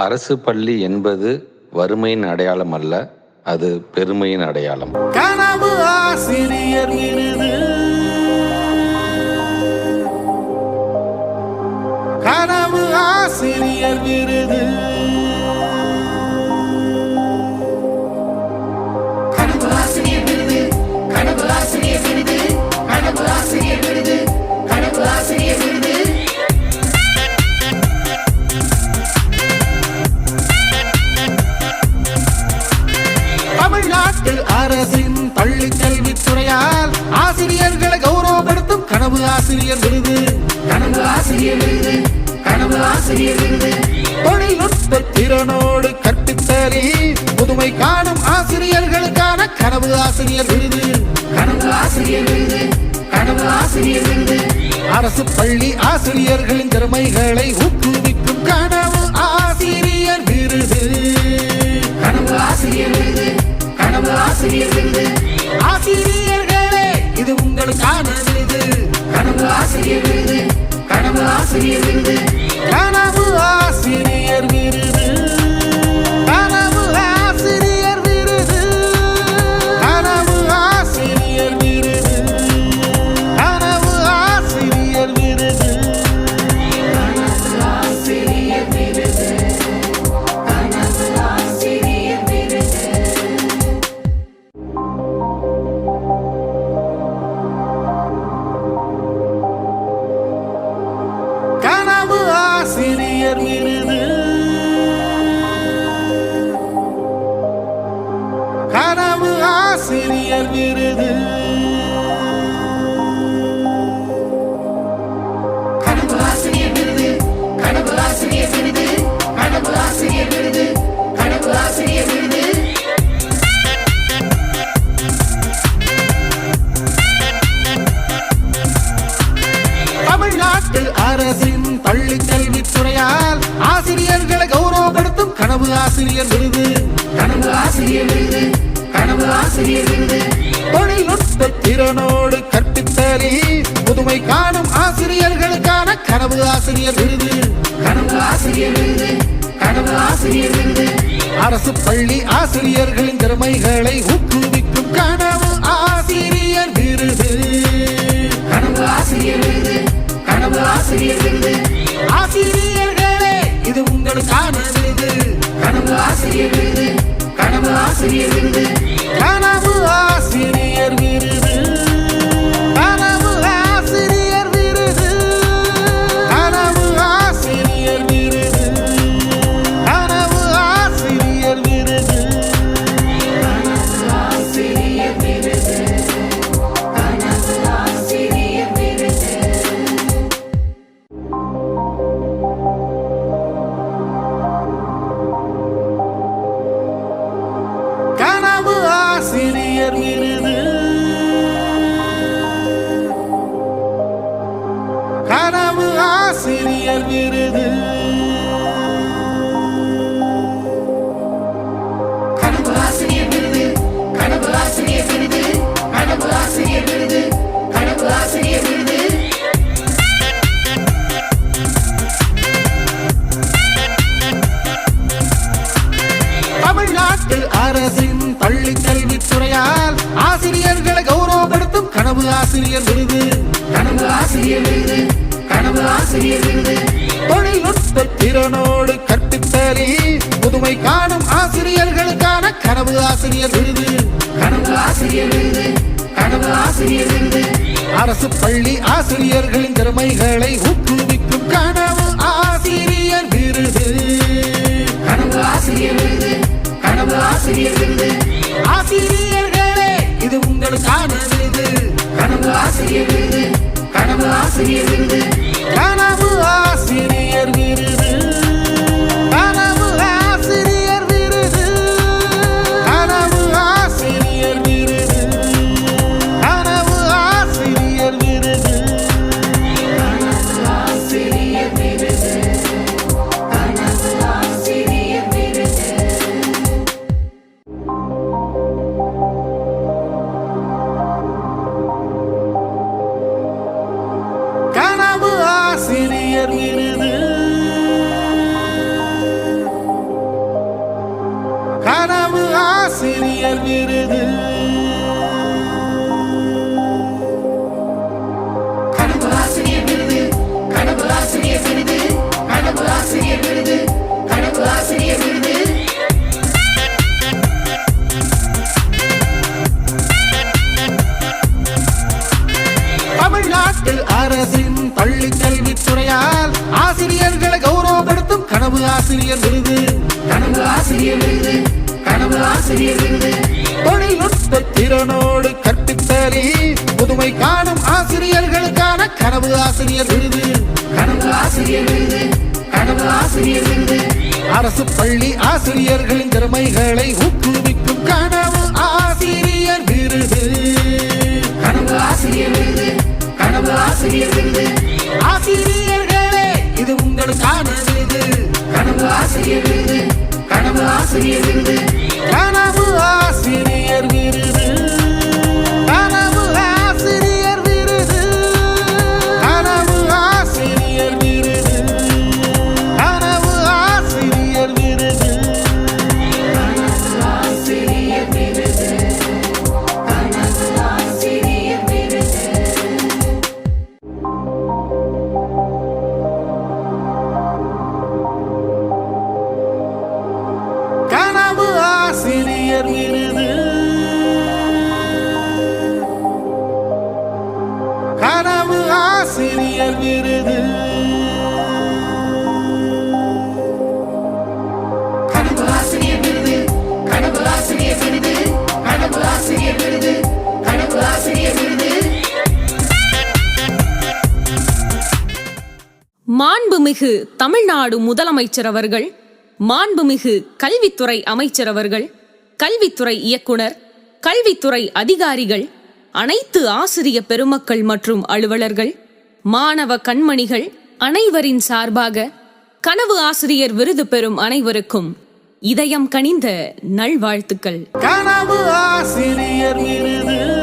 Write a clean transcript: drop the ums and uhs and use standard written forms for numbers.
அரசு பள்ளி என்பது வறுமையின் அடையாளம் அல்ல, அது பெருமையின் அடையாளம். கனவு ஆசிரியர் விருது, கனவு ஆசிரியர் விருது, கனவு ஆசிரியர் விருது, கனவு ஆசிரியர் விருது, கனவு ஆசிரியர் விருது, கனவு ஆசிரியர் விருது. தமிழ்நாட்டு அரசின் பள்ளி கல்வித்துறையால் ஆசிரியர்களை கௌரவப்படுத்தும் கனவு ஆசிரியர் விருது, கனவு ஆசிரியர் விருது, கனவு ஆசிரியர் விருது. தொழில்நுட்ப திறனோடு கற்பித்தலில் புதுமை காணும் ஆசிரியர்களுக்கான கனவு ஆசிரியர் விருது, கனவு ஆசிரியர் விருது, கனவு ஆசிரியர் விருது. அரசு பள்ளி ஆசிரியர்களின் திறமைகளை ஊக்குவிக்கும் கனவு ஆசிரியர் விருது, கனவு ஆசிரியர் விருது, கனவு ஆசிரியர் விருது. ஆசிரியர்களே, இது உங்களுக்கான விருது, கனவு ஆசிரியர் விருது, கனவு ஆசிரியர் விருது, கனவு ஆசிரியர் விருது, கனவு ஆசிரியர் விருது, கனவு ஆசிரியர் விருது, கனவு ஆசிரியர் விருது, கனவு ஆசிரியர் விருது, கனவு ஆசிரியர் விருது. கனவு ஆசிரியர் விருது, கனவு ஆசிரியர் விருது, கனவு ஆசிரியர் விருது, கனவு ஆசிரியர் விருது, கனவு ஆசிரியர் விருது, கனவு ஆசிரியர் விருது. தமிழ்நாட்டு அரசின் பள்ளி கல்வித்துறையால் ஆசிரியர்களை கௌரவப்படுத்தும் கனவு ஆசிரியர் விருது, கனவு ஆசிரியர் விருது, கனவு ஆசிரியர் விருது. தொழில்நுட்ப திறனோடு கற்பித்தலில் புதுமை காணும் ஆசிரியர்களுக்கான கனவு ஆசிரியர் விருது, கனவு ஆசிரியர் விருது, கனவு ஆசிரியர் விருது. அரசு பள்ளி ஆசிரியர்களின் திறமைகளை ஊக்குவிக்கும் கனவு ஆசிரியர் விருது, கனவு ஆசிரியர் விருது, கனவு ஆசிரியர் விருது. ஆசிரியர்களே, இது உங்களுக்கான விருது, கனவு ஆசிரியர் விருது, கனவு ஆசிரியர் விருது, கனவு ஆசிரியர் விருது, கனவு ஆசிரியர் விருது, கனவு ஆசிரியர் விருது, கனவு ஆசிரியர் விருது, கனவு ஆசிரியர் விருது, கனவு ஆசிரியர் விருது. கனவு ஆசிரியர் விருது, கனவு ஆசிரியர் விருது, கனவு ஆசிரியர் விருது, கனவு ஆசிரியர் விருது, கனவு ஆசிரியர் விருது, கனவு ஆசிரியர் விருது. தமிழ்நாட்டு அரசின் பள்ளி கல்வித்துறையால் ஆசிரியர்களை கௌரவப்படுத்தும் கனவு ஆசிரியர் விருது, கனவு ஆசிரியர் விருது, கனவு ஆசிரியர் விருது. தொழில்நுட்ப திறனோடு கற்பித்தலில் புதுமை காணும் ஆசிரியர்களுக்கான கனவு ஆசிரியர் விருது, கனவு ஆசிரியர் விருது, கனவு ஆசிரியர் விருது. அரசு பள்ளி ஆசிரியர்களின் திறமைகளை ஊக்குவிக்கும் கனவு ஆசிரியர் விருது, கனவு ஆசிரியர் விருது, கனவு ஆசிரியர் விருது. ஆசிரியர்களே, இது உங்களுக்கான விருது, கனவு ஆசிரியர் விருது, கனவு ஆசிரியர் விருது, கனவு ஆசிரியர் விருது, கனவு ஆசிரியர் விருது, கனவு ஆசிரியர் விருது, கனவு ஆசிரியர் விருது, கனவு ஆசிரியர் விருது, கனவு ஆசிரியர் விருது. கனவு ஆசிரியர் விருது. கனவு ஆசிரியர் விருது, கனவு ஆசிரியர் விருது, கனவு ஆசிரியர் விருது, கனவு ஆசிரியர் விருது. தமிழ்நாட்டு அரசின் பள்ளி கல்வித்துறையால் ஆசிரியர்களை கௌரவப்படுத்தும் கனவு ஆசிரியர் விருது. கனவு ஆசிரியர் விருது, கனவு ஆசிரியர் விருது. தொழில்நுட்ப திறனோடு கற்பித்தலில் புதுமை காணும் ஆசிரியர்களுக்கான கனவு ஆசிரியர் விருது. கனவு ஆசிரியர் விருது, கனவு ஆசிரியர் விருது. அரசு பள்ளி ஆசிரியர்களின் திறமைகளை ஊக்குவிக்கும் கனவு ஆசிரியர் விருது. கனவு ஆசிரியர் விருது, கனவு ஆசிரியர் விருது. ஆசிரியர்களே, இது உங்களுக்கான விருது. கனவு ஆசிரியர் விருது, கனவு ஆசிரியர் விருது. கனவு ஆசிரியர் விருது. கனவு ஆசிரியர் விருது. கனவு ஆசிரியர் விருது. கனவு ஆசிரியர் விருது. ஆசிரியர் விருது, கனவு ஆசிரியர் விருது. கனவு ஆசிரியர் விருது. கனவு ஆசிரியர் விருது. கனவு ஆசிரியர் விருது, கனவு ஆசிரியர் விருது, கனவு ஆசிரியர் விருது, கனவு ஆசிரியர் விருது. மாண்புமிகு தமிழ்நாடு முதலமைச்சர் அவர்கள், மாண்புமிகு கல்வித்துறை அமைச்சர் அவர்கள், கல்வித்துறை இயக்குனர், கல்வித்துறை அதிகாரிகள், அனைத்து ஆசிரிய பெருமக்கள் மற்றும் அலுவலர்கள், மாணவ கண்மணிகள் அனைவரின் சார்பாக கனவு ஆசிரியர் விருது பெறும் அனைவருக்கும் இதயம் கனிந்த நல்வாழ்த்துக்கள். கனவு ஆசிரியர் விருது.